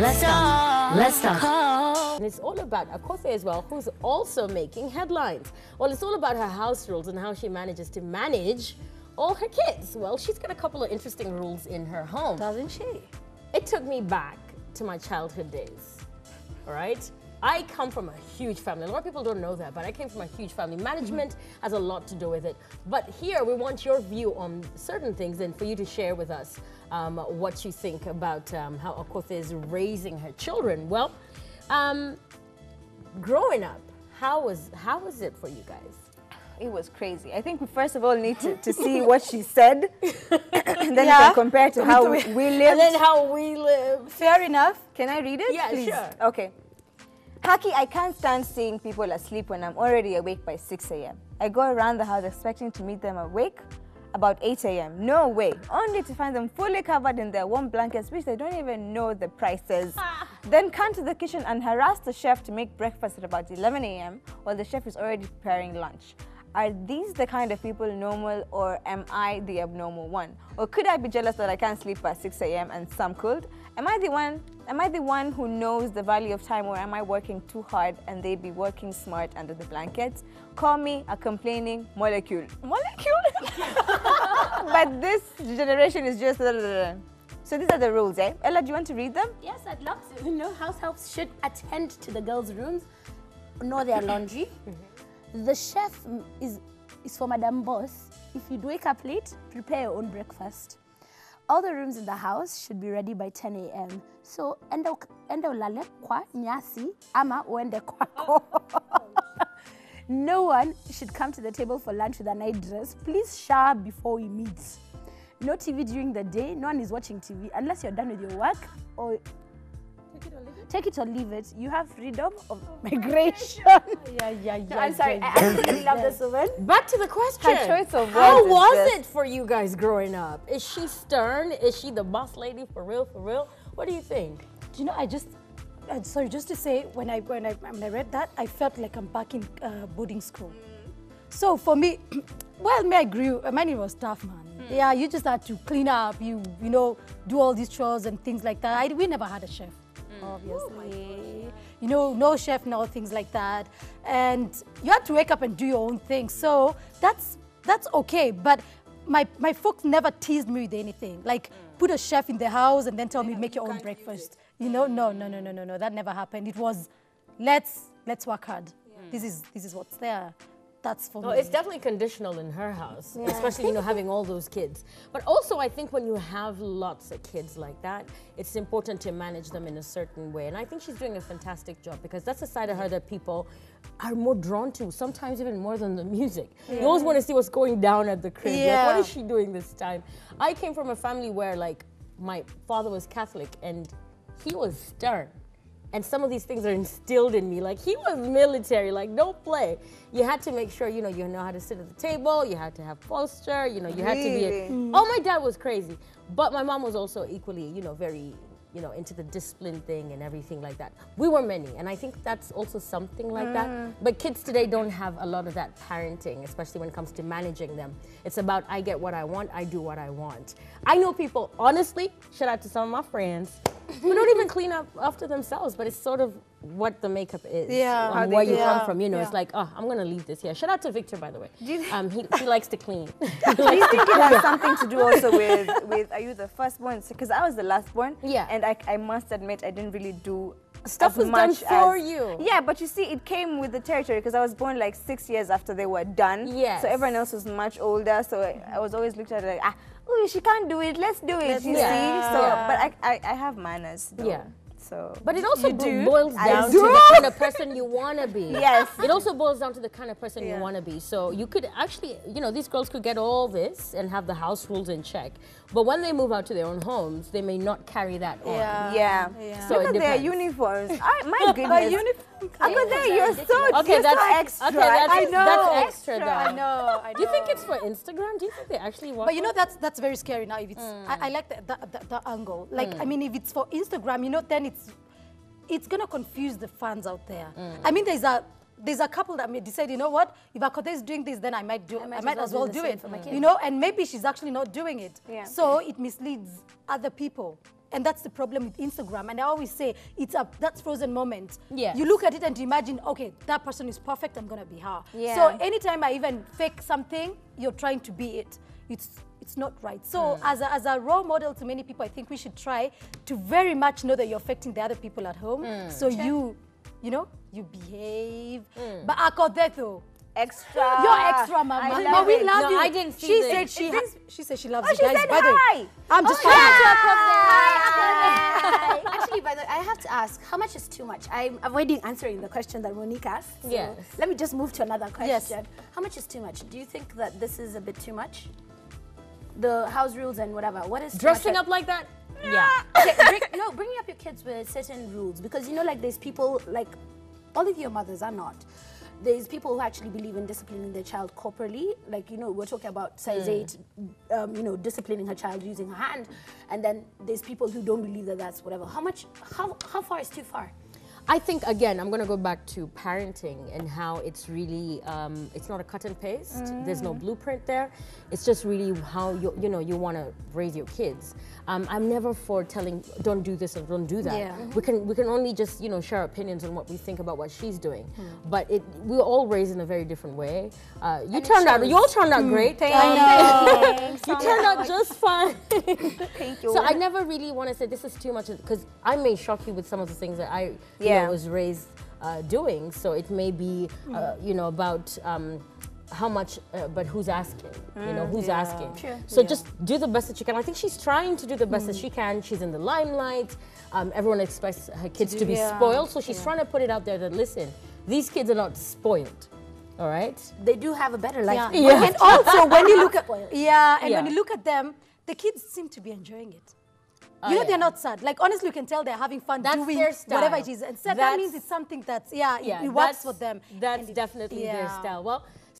Let's start. Let's start. And it's all about Akothee as well, who's also making headlines. Well, it's all about her house rules and how she manages to manage all her kids. Well, she's got a couple of interesting rules in her home. Doesn't she? It took me back to my childhood days, all right? I come from a huge family. A lot of people don't know that, but I came from a huge family. Management has a lot to do with it. But here, we want your view on certain things and for you to share with us what you think about how Akothee is raising her children. Well, growing up, how was it for you guys? It was crazy. I think we first of all need to see what she said, and then we can compare to how we lived. And then how we live. Fair enough. Can I read it? Yeah, please? sure. Okay. Haki, I can't stand seeing people asleep when I'm already awake by 6 a.m. I go around the house expecting to meet them awake about 8 a.m. No way. Only to find them fully covered in their warm blankets, which they don't even know the prices. Then come to the kitchen and harass the chef to make breakfast at about 11 a.m. while the chef is already preparing lunch. Are these the kind of people normal, or am I the abnormal one? Or could I be jealous that I can't sleep by 6 a.m. and some could? Am I the one who knows the value of time, or am I working too hard and they be working smart under the blankets? Call me a complaining molecule. Molecule? But this generation is just... So these are the rules, eh? Ella, do you want to read them? Yes, I'd love to. You know, house helps should attend to the girls' rooms, know their laundry. The chef is for Madam Boss. If you wake up late, prepare your own breakfast. All the rooms in the house should be ready by 10 a.m. So, enda ulale kwa nyasi ama uende kwako. No one should come to the table for lunch with a night dress. Please shower before we meet. No TV during the day. No one is watching TV unless you're done with your work, or take it or leave it. You have freedom of migration. I'm sorry, I absolutely love this woman. Back to the question. Her choice of words. How was it for you guys growing up? Is she stern? Is she the boss lady for real, for real? What do you think? Do you know, sorry, just to say, when I read that, I felt like I'm back in boarding school. So for me, well, mine was tough, man. Yeah, you just had to clean up, you know, do all these chores and things like that. We never had a chef. Obviously, you know, no chef, no things like that, and you had to wake up and do your own thing. So that's okay. But my folks never teased me with anything, like put a chef in the house and then tell me make your own breakfast. You know, no, that never happened. It was let's work hard. This is what's there. That's for me. It's definitely conditional in her house, especially, you know, having all those kids. But also, I think when you have lots of kids like that, it's important to manage them in a certain way. And I think she's doing a fantastic job, because that's a side of her that people are more drawn to, sometimes even more than the music. You always want to see what's going down at the crib. Like, what is she doing this time? I came from a family where, like, my father was Catholic and he was stern. And some of these things are instilled in me. Like, he was military, like, don't play. You had to make sure, you know how to sit at the table. You had to have posture, you know, you had to be Oh, my dad was crazy. But my mom was also equally, you know, very, you know, into the discipline thing and everything like that. We were many, and I think that's also something like that. But kids today don't have a lot of that parenting, especially when it comes to managing them. It's about, I get what I want, I do what I want. I know people, honestly, shout out to some of my friends, who don't even clean up after themselves, but it's sort of what the makeup is. And where you come from, you know, it's like, oh, I'm gonna leave this here. Shout out to Victor, by the way. He likes to clean. Do you think it has something to do also with are you the firstborn? Because I was the lastborn. Yeah. And I must admit, I didn't really do stuff was done for you. Yeah, but you see, it came with the territory, because I was born like 6 years after they were done. Yes. So everyone else was much older. So I was always looked at like, oh, she can't do it. Let's do it. You see. So, but I have manners. Though. Yeah. So, but it also boils down to the kind of person you want to be. Yes. It also boils down to the kind of person you want to be. So you could actually, you know, these girls could get all this and have the house rules in check. But when they move out to their own homes, they may not carry that on. Yeah. So look at their uniforms. My goodness. Akothee, you're so extra. Okay, that's extra. I know. Do you think it's for Instagram? Do you think they actually want? But you know, that's very scary now. If it's, I like the angle. Like, I mean, if it's for Instagram, you know, then it's gonna confuse the fans out there. I mean, there's a couple that may decide, you know what, if Akothee is doing this, then I might as well do it. You know, and maybe she's actually not doing it. So it misleads other people. And that's the problem with Instagram. And I always say, that's frozen moment. Yes. You look at it and you imagine, okay, that person is perfect, I'm gonna be her. Yeah. So anytime I even fake something, you're trying to be it. It's not right. So as a role model to many people, I think we should try to very much know that you're affecting the other people at home. So you know, you behave. But Akothee though, Extra. you're extra, Mama. I Mama, love we it. love No, you. I didn't see She this. said she said she loves Oh, you she guys. said By the way, hi. I'm just Actually, by the way, I have to ask, how much is too much? I'm avoiding answering the question that Monique asked. So Yes. let me just move to another question. Yes. How much is too much? Do you think that this is a bit too much? The house rules and whatever. What is too Dressing much? up like that? Yeah. Okay, bringing up your kids with certain rules, because you know, like there's people like all of your mothers are not. There's people who actually believe in disciplining their child corporally. Like, you know, we're talking about size 8, you know, disciplining her child using her hand. And then there's people who don't believe that that's whatever. How far is too far? I think, again, I'm going to go back to parenting and how it's really, it's not a cut and paste. There's no blueprint there. It's just really how you want to raise your kids. I'm never for telling, don't do this or don't do that. Yeah. We can only just, you know, share opinions on what we think about what she's doing. But we were all raised in a very different way. You all turned out great. Thanks. You turned out just fine. Thank you. So I never really want to say this is too much, because I may shock you with some of the things that I was raised doing. So it may be, you know, about how much, but who's asking? You know, who's asking? Sure. So just do the best that you can. I think she's trying to do the best that she can. She's in the limelight. Everyone expects her kids to be spoiled. So she's trying to put it out there that, listen, these kids are not spoiled. All right? They do have a better life. Yeah. And also when you look at Spoiled. when you look at them, the kids seem to be enjoying it. You know, they're not sad. Like, honestly, you can tell they're having fun That's doing their style. whatever it is. And so that means it's something that's, it works for them. That's definitely their style. Well,